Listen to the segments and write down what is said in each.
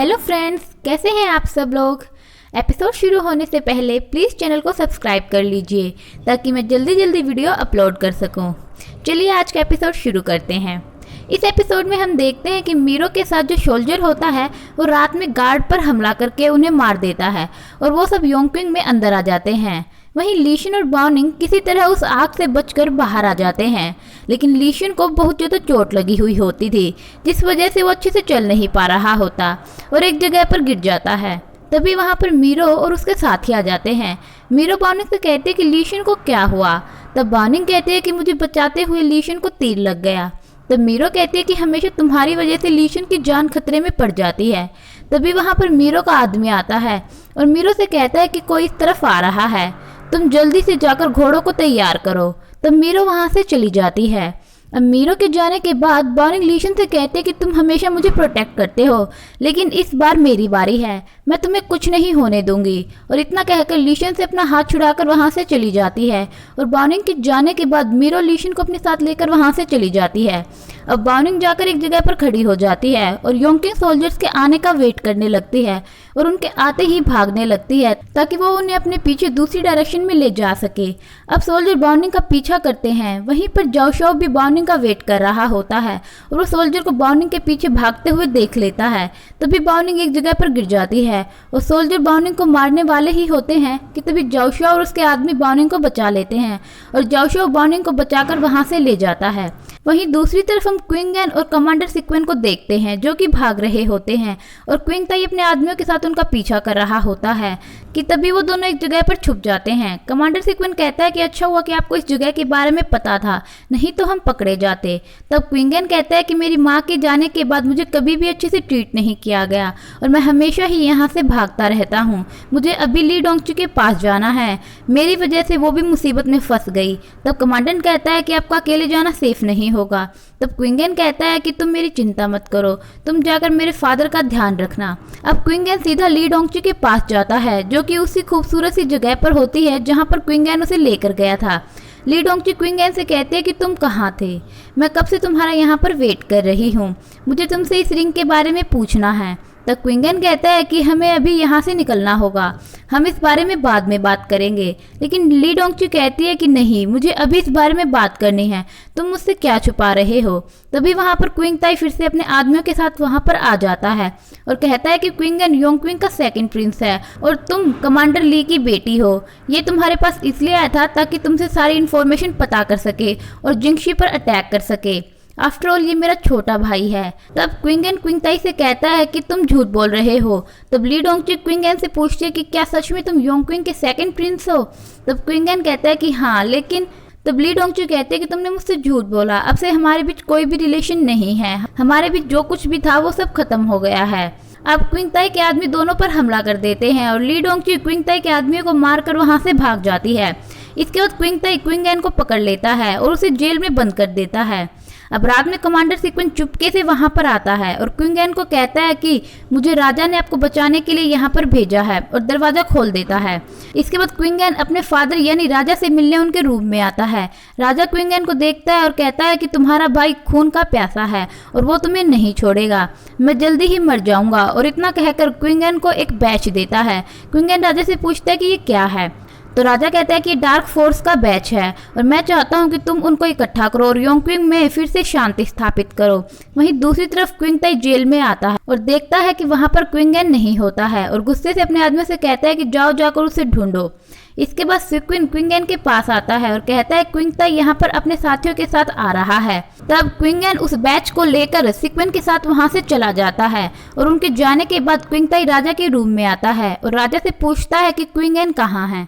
Hello friends, कैसे हैं आप सब लोग। एपिसोड शुरू होने से पहले प्लीज़ चैनल को सब्सक्राइब कर लीजिए ताकि मैं जल्दी वीडियो अपलोड कर सकूं। चलिए आज का एपिसोड शुरू करते हैं। इस एपिसोड में हम देखते हैं कि मीरो के साथ जो सोल्जर होता है वो रात में गार्ड पर हमला करके उन्हें मार देता है और वो सब योंगक्विंग में अंदर आ जाते हैं। वहीं लीशन और बाओनिंग किसी तरह उस आग से बचकर बाहर आ जाते हैं, लेकिन लीशन को बहुत ज़्यादा चोट लगी हुई होती थी जिस वजह से वो अच्छे से चल नहीं पा रहा होता और एक जगह पर गिर जाता है। तभी वहाँ पर मीरो और उसके साथी आ जाते हैं। मीरो बाओनिंग से कहते हैं कि लीशन को क्या हुआ। तब बाओनिंग कहते हैं कि मुझे बचाते हुए लीशन को तीर लग गया। तब मीरो कहती है कि हमेशा तुम्हारी वजह से लीशन की जान खतरे में पड़ जाती है। तभी वहाँ पर मीरो का आदमी आता है और मीरो से कहता है कि कोई इस तरफ आ रहा है, तुम जल्दी से जाकर घोड़ों को तैयार करो। तब मीरो वहाँ से चली जाती है। अब मीरो के जाने के बाद बाओनिंग लीशन से कहते कि तुम हमेशा मुझे प्रोटेक्ट करते हो, लेकिन इस बार मेरी बारी है, मैं तुम्हें कुछ नहीं होने दूंगी। और इतना कहकर लीशन से अपना हाथ छुड़ाकर वहाँ से चली जाती है। और बाओनिंग के जाने के बाद मीरो लीशन को अपने साथ लेकर वहाँ से चली जाती है। अब बाओनिंग जाकर एक जगह पर खड़ी हो जाती है और योंगक्विंग सोल्जर्स के आने का वेट करने लगती है और उनके आते ही भागने लगती है ताकि वो उन्हें अपने पीछे दूसरी डायरेक्शन में ले जा सके। अब सोल्जर बाओनिंग का पीछा करते हैं। वहीं पर जाओ शाओ भी बाओनिंग का वेट कर रहा होता है और वो सोल्जर को बाओनिंग के पीछे भागते हुए देख लेता है। तभी बाओनिंग एक जगह पर गिर जाती है और सोल्जर बाओनिंग को मारने वाले ही होते हैं कि तभी जाओ शाओ और उसके आदमी बाओनिंग को बचा लेते हैं और जाओ शाओ बाओनिंग को बचाकर वहां से ले जाता है। वहीं दूसरी तरफ हम क्विंगन और कमांडर सिक्वेन को देखते हैं जो कि भाग रहे होते हैं और क्विंग ताई अपने आदमियों के साथ उनका पीछा कर रहा होता है कि तभी वो दोनों एक जगह पर छुप जाते हैं। कमांडर सिक्वेन कहता है कि अच्छा हुआ कि आपको इस जगह के बारे में पता था, नहीं तो हम पकड़े जाते। तब क्विंगन कहता है कि मेरी माँ के जाने के बाद मुझे कभी भी अच्छे से ट्रीट नहीं किया गया और मैं हमेशा ही यहाँ से भागता रहता हूँ। मुझे अभी ली डोंगची के पास जाना है, मेरी वजह से वो भी मुसीबत में फंस गई। तब कमांडेंट कहता है कि आपका अकेले जाना सेफ नहीं होगा। तब क्विंगन कहता है कि तुम मेरी चिंता मत करो, तुम जाकर मेरे फादर का ध्यान रखना। अब क्विंगन सीधा ली डोंगची के पास जाता है जो कि उसी खूबसूरत सी जगह पर होती है जहां पर क्विंगन उसे लेकर गया था। ली डोंगची क्विंगन से कहते हैं कि तुम कहाँ थे, मैं कब से तुम्हारा यहाँ पर वेट कर रही हूँ, मुझे तुमसे इस रिंग के बारे में पूछना है। तब क्विंगन कहता है कि हमें अभी यहाँ से निकलना होगा, हम इस बारे में बाद में बात करेंगे। लेकिन ली डोंगची कहती है कि नहीं, मुझे अभी इस बारे में बात करनी है, तुम मुझसे क्या छुपा रहे हो। तभी वहाँ पर क्विंग ताई फिर से अपने आदमियों के साथ वहाँ पर आ जाता है और कहता है कि क्विंगन योंगक्विंग का सेकंड प्रिंस है और तुम कमांडर ली की बेटी हो। ये तुम्हारे पास इसलिए आया था ताकि तुमसे सारी इन्फॉर्मेशन पता कर सके और जिंगशी पर अटैक कर सके। आफ्टर ऑल ये मेरा छोटा भाई है। तब क्विंगन क्विंग ताई से कहता है कि तुम झूठ बोल रहे हो। तब ली डोंगची क्विंगन से पूछती है कि क्या सच में तुम योंगक्विंग के सेकंड प्रिंस हो। तब क्विंगन कहता है कि हाँ, लेकिन तब ली डोंगची कहते हैं कि तुमने मुझसे झूठ बोला, अब से हमारे बीच कोई भी रिलेशन नहीं है, हमारे बीच जो कुछ भी था वो सब खत्म हो गया है। अब क्विंग ताई के आदमी दोनों पर हमला कर देते हैं और ली डोंगची क्विंग ताई के आदमियों को मारकर वहां से भाग जाती है। इसके बाद क्विंग ताई क्विंगन को पकड़ लेता है और उसे जेल में बंद कर देता है। अब रात में कमांडर सिक्वेन चुपके से वहां पर आता है और क्विंगन को कहता है कि मुझे राजा ने आपको बचाने के लिए यहाँ पर भेजा है और दरवाजा खोल देता है। इसके बाद क्विंगन अपने फादर यानी राजा से मिलने उनके रूम में आता है। राजा क्विंगन को देखता है और कहता है कि तुम्हारा भाई खून का प्यासा है और वो तुम्हें नहीं छोड़ेगा, मैं जल्दी ही मर जाऊंगा। और इतना कहकर क्विंगन को एक बैच देता है। क्विंगन राजा से पूछता है कि ये क्या है। तो राजा कहता है कि डार्क फोर्स का बैच है और मैं चाहता हूं कि तुम उनको इकट्ठा करो और योंगक्विंग में फिर से शांति स्थापित करो। वहीं दूसरी तरफ क्विंग ताई जेल में आता है और देखता है कि वहां पर क्विंगन नहीं होता है और गुस्से से अपने आदमी से कहता है कि जाओ जाकर उसे ढूंढो। इसके बाद सिक्वेन क्विंगन के पास आता है और कहता है क्विंग ताई यहाँ पर अपने साथियों के साथ आ रहा है। तब क्विंगन उस बैच को लेकर सिक्वेन के साथ वहां से चला जाता है और उनके जाने के बाद क्विंग ताई राजा के रूम में आता है और राजा से पूछता है कि क्विंगन कहाँ है।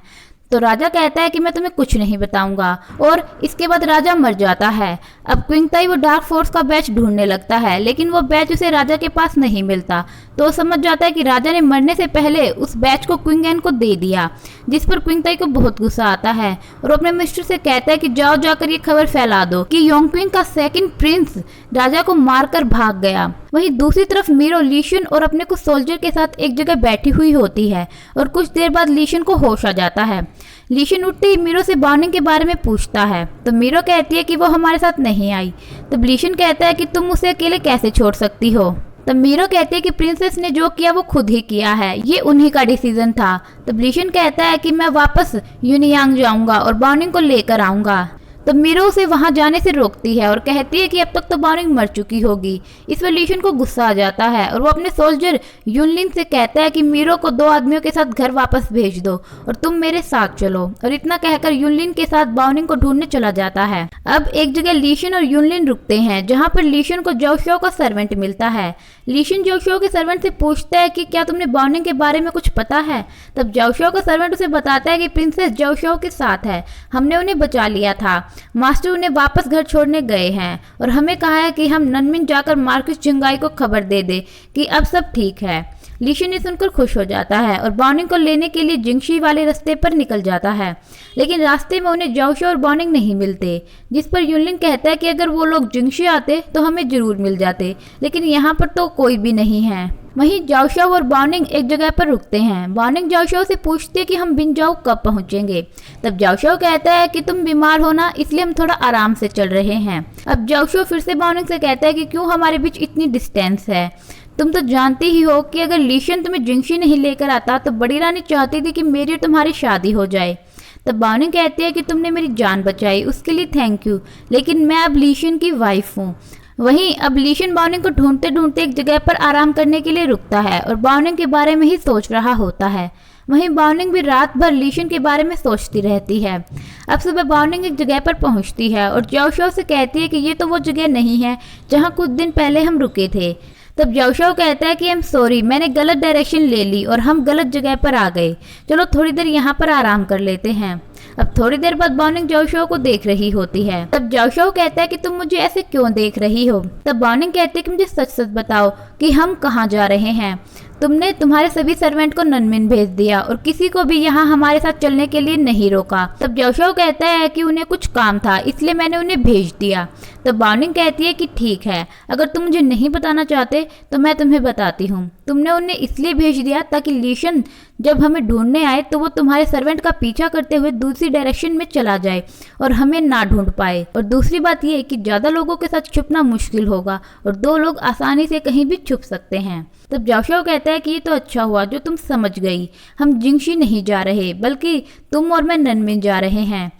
तो राजा कहता है कि मैं तुम्हें कुछ नहीं बताऊंगा और इसके बाद राजा मर जाता है। अब क्विंग ताई वो डार्क फोर्स का बैच ढूंढने लगता है लेकिन वो बैच उसे राजा के पास नहीं मिलता, तो वो समझ जाता है कि राजा ने मरने से पहले उस बैच को क्विंगन को दे दिया, जिस पर क्विंग ताई को बहुत गुस्सा आता है और अपने मिस्टर से कहता है कि जाओ जाकर ये खबर फैला दो कि योंगक्विंग का सेकंड प्रिंस राजा को मारकर भाग गया। वहीं दूसरी तरफ मीरो लीशन और अपने कुछ सोल्जर के साथ एक जगह बैठी हुई होती है और कुछ देर बाद लीशन को होश आ जाता है। लीशन उठते ही मीरो से बाओनिंग के बारे में पूछता है तो मीरो कहती है कि वो हमारे साथ नहीं आई। तब लीशन कहता है कि तुम उसे अकेले कैसे छोड़ सकती हो। तब मीरो कहती है कि प्रिंसेस ने जो किया वो खुद ही किया है, ये उन्हीं का डिसीजन था। तब लीशन कहता है कि मैं वापस यूनियांग जाऊंगा और बाओनिंग को लेकर आऊंगा। तब मीरो उसे वहां जाने से रोकती है और कहती है कि अब तक तो बाओनिंग मर चुकी होगी। इस पर लीशन को गुस्सा आ जाता है और वो अपने सोल्जर यूनलिन से कहता है कि मीरो को 2 आदमियों के साथ घर वापस भेज दो और तुम मेरे साथ चलो। और इतना कहकर यूनलिन के साथ बाओनिंग को ढूंढने चला जाता है। अब एक जगह लीशन और यूनलिन रुकते हैं जहाँ पर लीशन को जाओशो का सर्वेंट मिलता है। लीशन जाओशो के सर्वेंट से पूछता है कि क्या तुमने बाओनिंग के बारे में कुछ पता है। तब जाओशो का सर्वेंट उसे बताता है कि प्रिंसेस जाओशो के साथ है, हमने उन्हें बचा लिया था, मास्टर उन्हें वापस घर छोड़ने गए हैं और हमें कहा है कि हम ननमिन जाकर मार्किस जिंगाई को खबर दे दे कि अब सब ठीक है। लीशन ने सुनकर खुश हो जाता है और बाओनिंग को लेने के लिए जिंगशी वाले रास्ते पर निकल जाता है, लेकिन रास्ते में उन्हें जाओशो और बाओनिंग नहीं मिलते। जिस पर यूनलिन कहता है कि अगर वो लोग जिंगशी आते तो हमें जरूर मिल जाते, लेकिन यहाँ पर तो कोई भी नहीं है। वहीं जाओशो और बाओनिंग एक जगह पर रुकते हैं। बाओनिंग जाओशो से पूछती है कि हम बिनजाओ कब पहुंचेंगे। तब जाओशो कहता है कि तुम बीमार हो ना, इसलिए हम थोड़ा आराम से चल रहे हैं। अब जाओशो फिर से बाओनिंग से कहता है कि क्यों हमारे बीच इतनी डिस्टेंस है, तुम तो जानती ही हो कि अगर लीशन तुम्हें जिंगशी नहीं लेकर आता तो बड़ी रानी चाहती थी कि मेरी और तुम्हारी शादी हो जाए। तब बाओनिंग कहती है कि तुमने मेरी जान बचाई, उसके लिए थैंक यू, लेकिन मैं अब लीशन की वाइफ हूँ। वहीं अब लीशन बाओनिंग को ढूंढते ढूंढते एक जगह पर आराम करने के लिए रुकता है और बाओनिंग के बारे में ही सोच रहा होता है। वहीं बाओनिंग भी रात भर लीशन के बारे में सोचती रहती है। अब सुबह बाओनिंग एक जगह पर पहुंचती है और जाओशो से कहती है कि ये तो वो जगह नहीं है जहां कुछ दिन पहले हम रुके थे। तब जाओशो कहता है कि आई एम सॉरी, मैंने गलत डायरेक्शन ले ली और हम गलत जगह पर आ गए, चलो थोड़ी देर यहाँ पर आराम कर लेते हैं। अब थोड़ी देर बाद बाओनिंग जाओशो को देख रही होती है। तब जाओशो कहता है कि तुम मुझे ऐसे क्यों देख रही हो। तब बाओनिंग कहती है कि मुझे सच सच बताओ कि हम कहाँ जा रहे हैं। तुमने तुम्हारे सभी सर्वेंट को ननमिन भेज दिया और किसी को भी यहाँ हमारे साथ चलने के लिए नहीं रोका। तब जाओशो कहता है कि उन्हें कुछ काम था इसलिए मैंने उन्हें भेज दिया। तब बाओनिंग कहती है कि ठीक है, अगर तुम मुझे नहीं बताना चाहते तो मैं तुम्हें बताती हूँ। तुमने उन्हें इसलिए भेज दिया ताकि लीशन जब हमें ढूंढने आए तो वो तुम्हारे सर्वेंट का पीछा करते हुए दूसरी डायरेक्शन में चला जाए और हमें ना ढूंढ पाए। और दूसरी बात यह कि ज्यादा लोगों के साथ छुपना मुश्किल होगा और 2 लोग आसानी से कहीं भी छुप सकते हैं। तब जाओशो कहता है कि ये तो अच्छा हुआ जो तुम समझ गई, हम जिंगशी नहीं जा रहे बल्कि तुम और मैं ननमिन जा रहे हैं।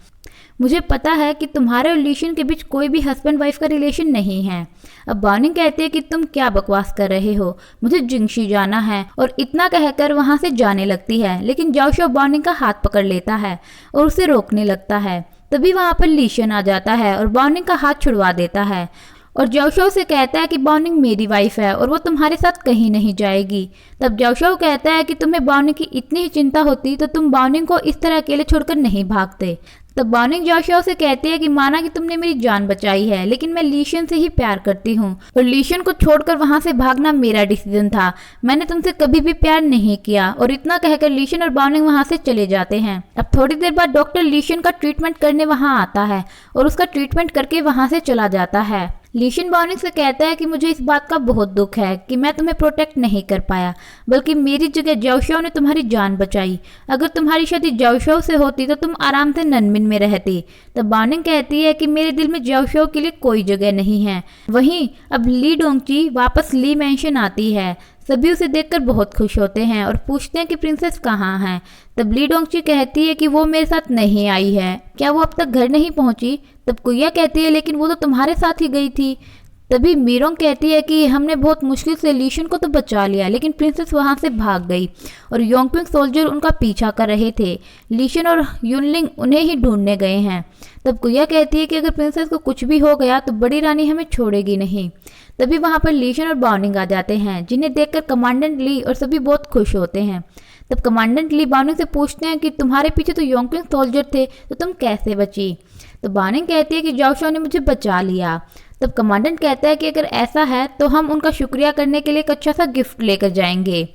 मुझे पता है कि तुम्हारे और लीशन के बीच कोई भी हस्बैंड वाइफ का रिलेशन नहीं है। अब बाओनिंग कहती है कि तुम क्या बकवास कर रहे हो, मुझे जिंगशी जाना है, और इतना कहकर वहां से जाने लगती है। लेकिन जाओशो बाओनिंग का हाथ पकड़ लेता है और उसे रोकने लगता है। तभी वहां पर लीशन आ जाता है और बाओनिंग का हाथ छुड़वा देता है और जाओशो से कहता है कि बाओनिंग मेरी वाइफ है और वो तुम्हारे साथ कहीं नहीं जाएगी। तब जाओशो कहता है कि तुम्हें बाओनिंग की इतनी ही चिंता होती तो तुम बाओनिंग को इस तरह अकेले छोड़कर नहीं भागते। तब बाओनिंग जाओशो से कहती है कि माना कि तुमने मेरी जान बचाई है, लेकिन मैं लीशन से ही प्यार करती हूँ और लीशन को छोड़कर वहां से भागना मेरा डिसीजन था, मैंने तुमसे कभी भी प्यार नहीं किया। और इतना कहकर लीशन और बाओनिंग वहां से चले जाते हैं। अब थोड़ी देर बाद डॉक्टर लीशन का ट्रीटमेंट करने वहां आता है और उसका ट्रीटमेंट करके वहां से चला जाता है। लीशन बाओनिंग से कहता है कि मुझे इस बात का बहुत दुख है कि मैं तुम्हें प्रोटेक्ट नहीं कर पाया, बल्कि मेरी जगह जाओशो ने तुम्हारी जान बचाई। अगर तुम्हारी शादी जाओशो से होती तो तुम आराम से ननमिन में रहती। तब बाओनिंग कहती है कि मेरे दिल में जाओशो के लिए कोई जगह नहीं है। वहीं अब ली डोंगची वापस ली मैंशन आती है। सभी उसे देखकर बहुत खुश होते हैं और पूछते हैं कि प्रिंसेस कहाँ है। तब ली डोंगची कहती है कि वो मेरे साथ नहीं आई है, क्या वो अब तक घर नहीं पहुंची। तब कुया कहती है लेकिन वो तो तुम्हारे साथ ही गई थी। तभी मीरोंग कहती है कि हमने बहुत मुश्किल से लीशन को तो बचा लिया, लेकिन प्रिंसेस वहां से भाग गई और योंगपिंग सोल्जर उनका पीछा कर रहे थे। लीशन और यूनलिंग उन्हें ही ढूंढने गए हैं। तब कुया कहती है कि अगर प्रिंसेस को कुछ भी हो गया तो बड़ी रानी हमें छोड़ेगी नहीं। तभी वहां पर लीशन और बाओनिंग आ जाते हैं, जिन्हें देखकर कमांडेंट ली और सभी बहुत खुश होते हैं। तब कमांडेंट ली बाओनिंग से पूछते हैं कि तुम्हारे पीछे तो योंगपिंग सोल्जर थे, तो तुम कैसे बची। तो बाओनिंग कहती है कि जाओशो ने मुझे बचा लिया। तब कमांडेंट कहता है कि अगर ऐसा है तो हम उनका शुक्रिया करने के लिए एक अच्छा सा गिफ्ट लेकर जाएंगे।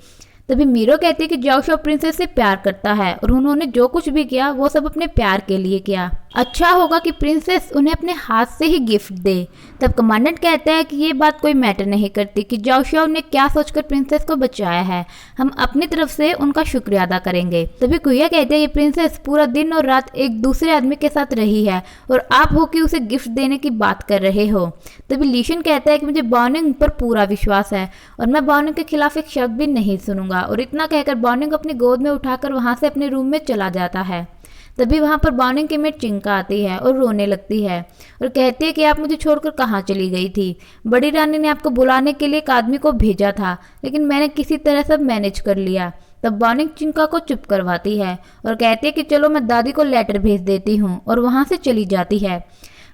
तभी मीरो कहती है कि जाओशो प्रिंसेस से प्यार करता है और उन्होंने जो कुछ भी किया वो सब अपने प्यार के लिए किया। अच्छा होगा कि प्रिंसेस उन्हें अपने हाथ से ही गिफ्ट दे। तब कमांडेंट कहता है कि ये बात कोई मैटर नहीं करती कि जाओ शाओ ने क्या सोचकर प्रिंसेस को बचाया है, हम अपनी तरफ से उनका शुक्रिया अदा करेंगे। तभी कुया कहते हैं कि प्रिंसेस पूरा दिन और रात एक दूसरे आदमी के साथ रही है और आप हो कि उसे गिफ्ट देने की बात कर रहे हो। तभी लीशन कहता है कि मुझे बॉर्निंग पर पूरा विश्वास है और मैं बॉर्निंग के खिलाफ एक शब्द भी नहीं सुनूंगा। और इतना कहकर बॉर्निंग अपनी गोद में उठाकर वहां से अपने रूम में चला जाता है। तभी वहां पर बॉर्निंग की मेट चिंका आती है और रोने लगती है और कहती है कि आप मुझे छोड़कर कहाँ चली गई थी। बड़ी रानी ने आपको बुलाने के लिए एक आदमी को भेजा था, लेकिन मैंने किसी तरह सब मैनेज कर लिया। तब बॉर्निंग चिंका को चुप करवाती है और कहती है कि चलो मैं दादी को लेटर भेज देती हूँ, और वहां से चली जाती है।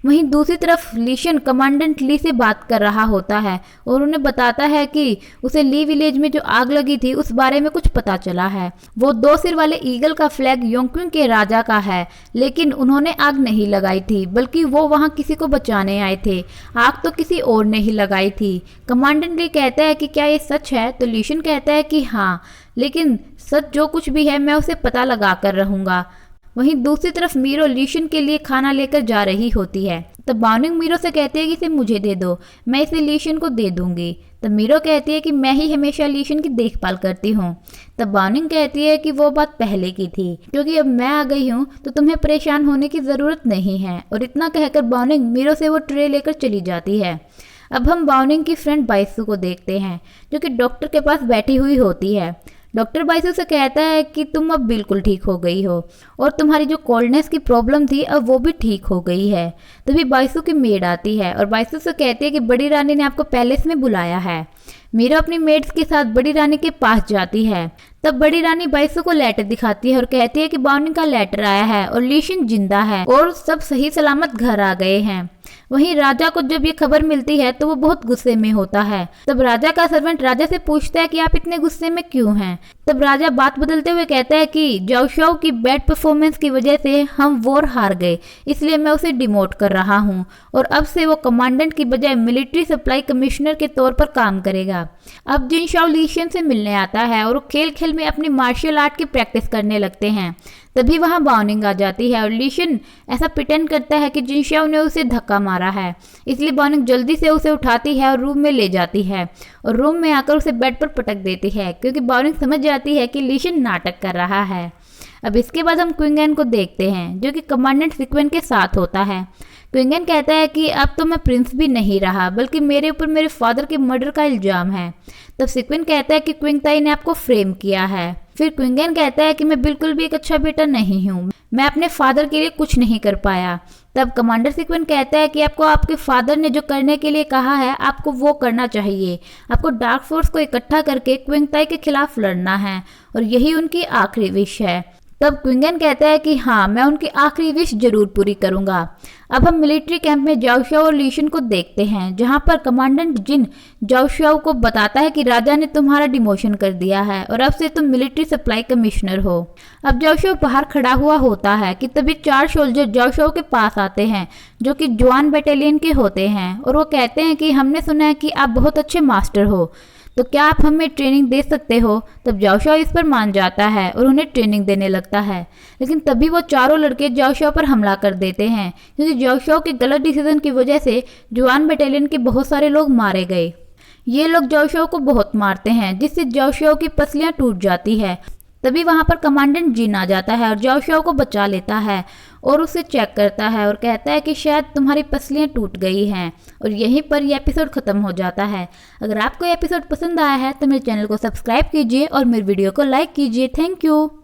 वहीं दूसरी तरफ लीशन कमांडेंट ली से बात कर रहा होता है और उन्हें बताता है कि उसे ली विलेज में जो आग लगी थी उस बारे में कुछ पता चला है। वो 2 सिर वाले ईगल का फ्लैग योंगक्विंग के राजा का है, लेकिन उन्होंने आग नहीं लगाई थी, बल्कि वो वहां किसी को बचाने आए थे। आग तो किसी और ने ही लगाई थी। कमांडेंट ली कहता है कि क्या ये सच है? तो लीशन कहता है कि हाँ, लेकिन सच जो कुछ भी है मैं उसे पता लगा कर रहूंगा। वहीं दूसरी तरफ मीरो लीशन के लिए खाना लेकर जा रही होती है। तब बॉर्निंग मीरो से कहती है कि इसे मुझे दे दो, मैं इसे लीशन को दे दूंगी। तब मीरो कहती है कि मैं ही हमेशा लीशन की देखभाल करती हूँ। तब बॉर्निंग कहती है कि वो बात पहले की थी, क्योंकि अब मैं आ गई हूँ तो तुम्हें परेशान होने की ज़रूरत नहीं है। और इतना कहकर बॉर्निंग मीरो से वो ट्रे लेकर चली जाती है। अब हम बॉर्निंग की फ्रेंड बाइसू को देखते हैं, जो कि डॉक्टर के पास बैठी हुई होती है। डॉक्टर बाइसू से कहता है कि तुम अब बिल्कुल ठीक हो गई हो और तुम्हारी जो कोल्डनेस की प्रॉब्लम थी अब वो भी ठीक हो गई है। तभी बाइसू की मेड आती है और बाइसू से कहती है कि बड़ी रानी ने आपको पैलेस में बुलाया है। मीरा अपनी मेड्स के साथ बड़ी रानी के पास जाती है। तब बड़ी रानी बाइसू को लेटर दिखाती है और कहती है कि बॉर्निंग का लेटर आया है और लीशन जिंदा है और सब सही सलामत घर आ गए हैं। वहीं राजा को जब ये खबर मिलती है तो वो बहुत गुस्से में होता है। तब राजा का सर्वेंट राजा से पूछता है कि आप इतने गुस्से में क्यों हैं। तब राजा बात बदलते हुए कहता है कि जाओ शाओ की बैड परफॉर्मेंस की वजह से हम वॉर हार गए, इसलिए मैं उसे डिमोट कर रहा हूँ और अब से वो कमांडेंट की बजाय मिलिट्री सप्लाई कमिश्नर के तौर पर काम करेगा। अब जिन शाओ लीशन से मिलने आता है और वो खेल खेल में अपनी मार्शल आर्ट की प्रैक्टिस करने लगते हैं। तभी वहां बॉर्निंग आ जाती है और लीशन ऐसा प्रिटेंड करता है कि जिन शाओ ने उसे धक्का मारा है, इसलिए बॉर्निंग जल्दी से उसे उठाती है और रूम में ले जाती है और रूम में आकर उसे बेड पर पटक देती है, क्योंकि बॉर्निंग समझ जाती है कि लीशन नाटक कर रहा है। अब इसके बाद हम क्विंगन को देखते हैं, जो कि कमांडेंट सिक्वेन के साथ होता है। क्विंगन कहता है कि अब तो मैं प्रिंस भी नहीं रहा, बल्कि मेरे ऊपर मेरे फादर के मर्डर का इल्जाम है। तब सिक्वेन कहता है कि क्विंगताई ने आपको फ्रेम किया है। फिर क्विंगन कहता है कि मैं बिल्कुल भी एक अच्छा बेटा नहीं हूँ, मैं अपने फादर के लिए कुछ नहीं कर पाया। तब कमांडर सिक्वेन कहता है कि आपको आपके फादर ने जो करने के लिए कहा है आपको वो करना चाहिए। आपको डार्क फोर्स को इकट्ठा करके क्विंगताई के खिलाफ लड़ना है और यही उनकी आखिरी विश है। तब क्विंगन कहता है कि हाँ, मैं उनकी आखिरी विश जरूर पूरी करूंगा। अब हम मिलिट्री कैंप में जाओ शाओ और लीशन को देखते हैं, जहां पर कमांडेंट जिन जाओ शाओ को बताता है कि राजा ने तुम्हारा डिमोशन कर दिया है और अब से तुम मिलिट्री सप्लाई कमिश्नर हो। अब जाओ शाओ बाहर खड़ा हुआ होता है कि तभी 4 सोल्जर जाओ शाओ के पास आते हैं, जो कि जवान बटालियन के होते हैं, और वो कहते हैं कि हमने सुना है कि आप बहुत अच्छे मास्टर हो, तो क्या आप हमें ट्रेनिंग दे सकते हो। तब जाओ शाओ इस पर मान जाता है और उन्हें ट्रेनिंग देने लगता है। लेकिन तभी वो चारों लड़के जाओ शाओ पर हमला कर देते हैं, क्योंकि जाओ शाओ के गलत डिसीजन की वजह से जवान बटालियन के बहुत सारे लोग मारे गए। ये लोग जाओ शाओ को बहुत मारते हैं, जिससे जाओ शाओ की पसलियां टूट जाती है। तभी वहां पर कमांडेंट जिन आ जाता है और जाओ शाओ को बचा लेता है और उसे चेक करता है और कहता है कि शायद तुम्हारी पसलियां टूट गई हैं। और यहीं पर यह एपिसोड खत्म हो जाता है। अगर आपको ये एपिसोड पसंद आया है तो मेरे चैनल को सब्सक्राइब कीजिए और मेरे वीडियो को लाइक कीजिए। Thank you.